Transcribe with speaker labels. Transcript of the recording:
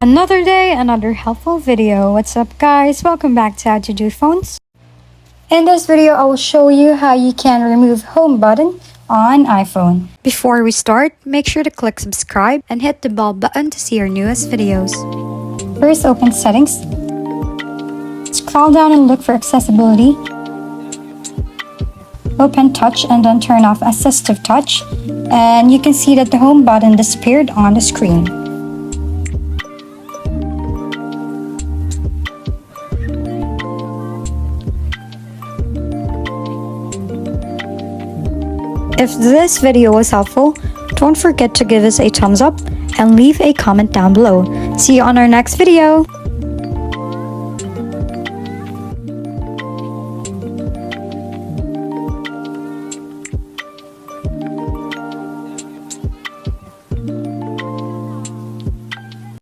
Speaker 1: Another day, another helpful video. What's up guys? Welcome back to How to Do Phones. In this video, I will show you how you can remove home button on iPhone. Before we start, make sure to click subscribe and hit the bell button to see our newest videos. First, open settings. Scroll down and look for accessibility. Open touch and then turn off assistive touch. And you can see that the home button disappeared on the screen. If this video was helpful, don't forget to give us a thumbs up and leave a comment down below. See you on our next video!